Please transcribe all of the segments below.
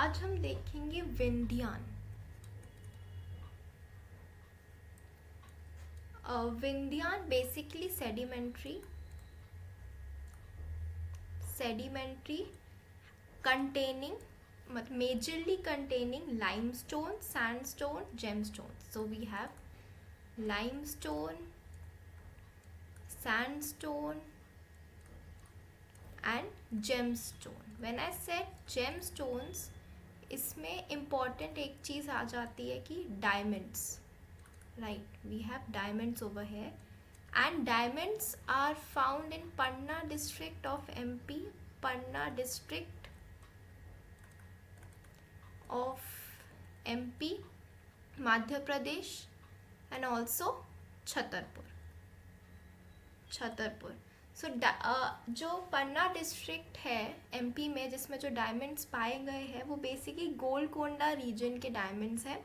आज हम देखेंगे Vindhyan. Vindhyan basically sedimentary containing majorly containing limestone, sandstone, gemstone. So we have limestone, sandstone and gemstone. When I said gemstones, इसमें important एक चीज़ आ जाती है कि diamonds, right? We have diamonds over here, and diamonds are found in Panna district of MP, Panna district of MP, Madhya Pradesh, and also Chhatarpur. सो जो पन्ना district है MP में जिसमें जो डायमंड्स पाए गए हैं वो बेसिकली गोलकोंडा रीजन के डायमंड्स हैं,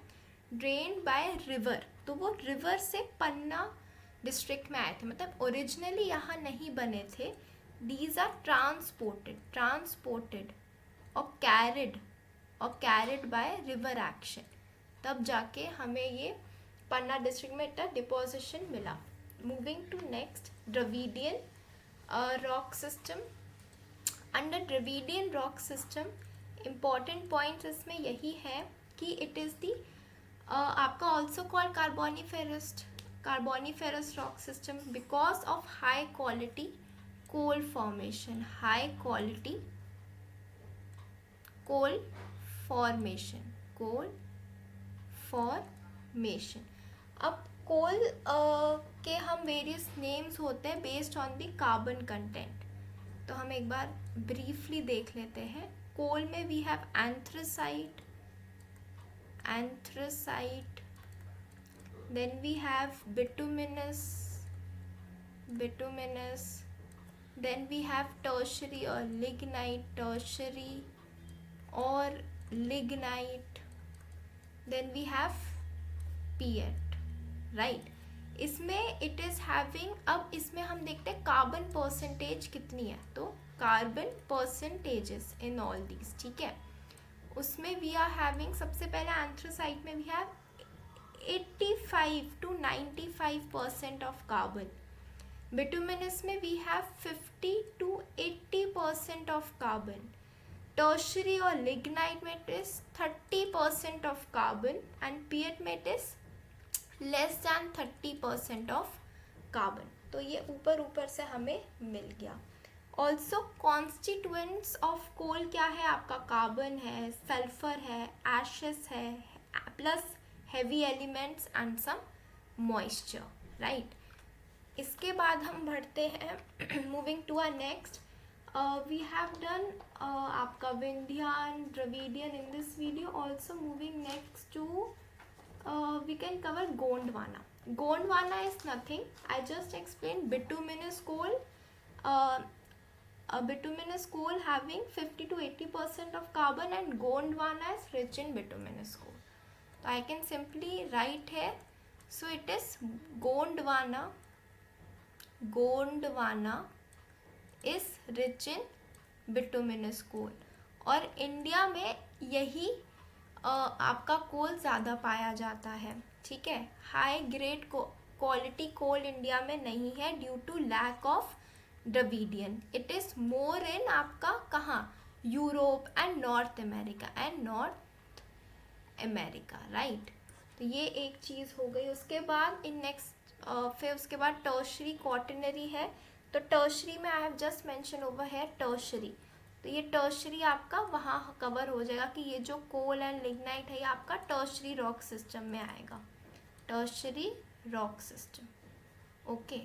ड्रेन्ड बाय रिवर. तो वो रिवर से पन्ना डिस्ट्रिक्ट में आए थे, मतलब ओरिजिनली यहाँ नहीं बने थे. दीज आर ट्रांसपोर्टेड और कैरिड बाय रिवर एक्शन. तब जाके हमें ये पन्ना डिस्ट्रिक्ट में इतना डिपोजिशन मिला. Moving to next, Dravidian rock system. Under Dravidian rock system important points इसमें यही है कि इट इज़ दी आपका also called carboniferous rock system because of high quality coal formation. Coal formation. अब कोल के हम वेरियस नेम्स होते हैं based on the carbon content. तो हम एक बार ब्रीफली देख लेते हैं. कोल में we have anthracite, then we have bituminous, then we have tertiary और lignite, then we have peat, right. इसमें इट इज़ हैविंग, अब इसमें हम देखते हैं कार्बन परसेंटेज कितनी है. तो carbon percentages in all these, ठीक है. उसमें वी आर हैविंग, सबसे पहले एंथ्रासाइट में we have 85 to 95% of carbon. Bituminous में we have 50 to 80% of carbon. Tertiary और लिग्नाइट में it is 30% of carbon and peat में it is less than 30% of carbon. तो ये ऊपर से हमें मिल गया. ऑल्सो कॉन्स्टिट्यूएंट्स ऑफ कोल क्या है आपका? कार्बन है, सल्फर है, एशेस है, plus heavy elements and some moisture, right. इसके बाद हम बढ़ते हैं moving to our next. We have done आपका Vindhyan, Dravidian in this video. Also moving next to we can cover Gondwana. Gondwana is nothing, I just explained bituminous coal. A bituminous coal having 50 to 80% of carbon, and Gondwana is rich in bituminous coal. So I can simply write here, so it is Gondwana is rich in bituminous coal. और India में यही आपका कोल ज़्यादा पाया जाता है, ठीक है. High grade quality coal India में नहीं है due to lack of Dravidian. It is more in आपका कहाँ? Europe and North America, right. तो ये एक चीज़ हो गई. उसके बाद इन नेक्स्ट फिर उसके बाद टर्शरी क्वाटरनरी है. तो टर्शरी में I have just mention over है टर्शरी. तो ये टर्शरी आपका वहाँ कवर हो जाएगा कि ये जो कोल एंड लिग्नाइट है ये आपका टर्शरी रॉक सिस्टम में आएगा. Tertiary rock system, okay.